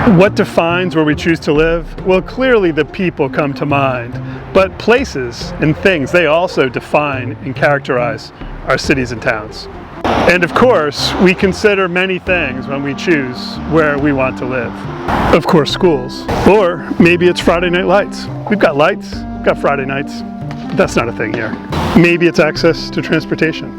What defines where we choose to live? Well, clearly the people come to mind, but places and things, they also define and characterize our cities and towns. And of course, we consider many things when we choose where we want to live. Of course, schools. Or maybe it's Friday night lights. We've got lights, we've got Friday nights, but that's not a thing here. Maybe it's access to transportation.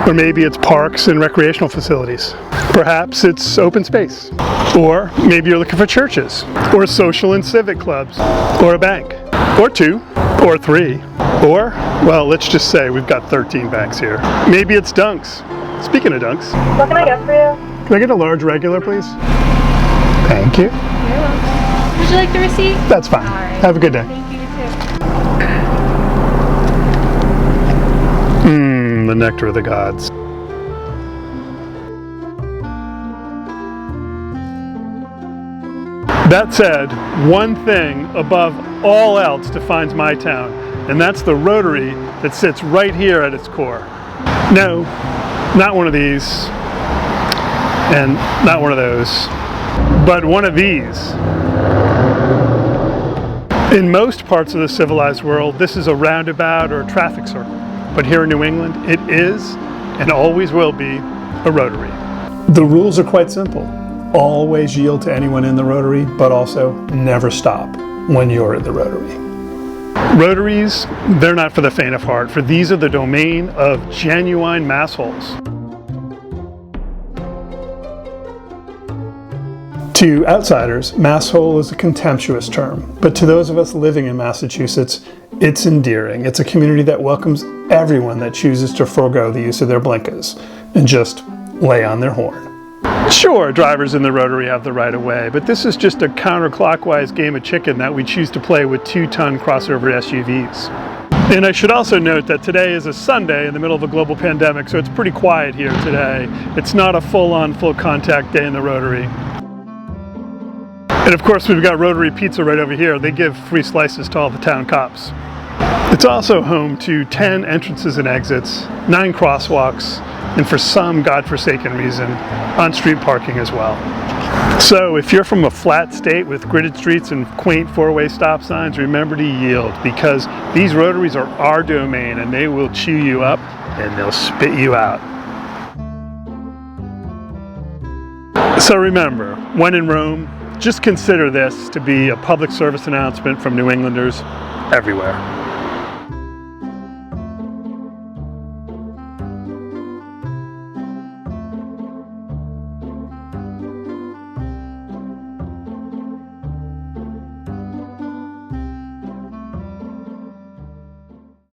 Or maybe it's parks and recreational facilities. Perhaps it's open space. Or maybe you're looking for churches, or social and civic clubs, or a bank, or 2, or 3, or, well, let's just say we've got 13 banks here. Maybe it's dunks. Speaking of dunks. What can I get for you? Can I get a large regular, please? Thank you. You're welcome. Would you like the receipt? That's fine. All right. Have a good day. Thank you, you too. The nectar of the gods. That said, one thing above all else defines my town, and that's the Rotary that sits right here at its core. No, not one of these, and not one of those, but one of these. In most parts of the civilized world, this is a roundabout or a traffic circle, but here in New England, it is, and always will be, a Rotary. The rules are quite simple. Always yield to anyone in the Rotary, but also never stop when you're in the Rotary. Rotaries, they're not for the faint of heart, for these are the domain of genuine massholes. To outsiders, masshole is a contemptuous term, but to those of us living in Massachusetts, it's endearing. It's a community that welcomes everyone that chooses to forego the use of their blinkers and just lay on their horn. Sure, drivers in the Rotary have the right of way, but this is just a counterclockwise game of chicken that we choose to play with 2-ton crossover SUVs. And I should also note that today is a Sunday in the middle of a global pandemic, so it's pretty quiet here today. It's not a full-on, full-contact day in the Rotary. And of course, we've got Rotary Pizza right over here. They give free slices to all the town cops. It's also home to 10 entrances and exits, 9 crosswalks, and for some godforsaken reason, on-street parking as well. So if you're from a flat state with gridded streets and quaint 4-way stop signs, remember to yield, because these Rotaries are our domain and they will chew you up and they'll spit you out. So remember, when in Rome, just consider this to be a public service announcement from New Englanders everywhere.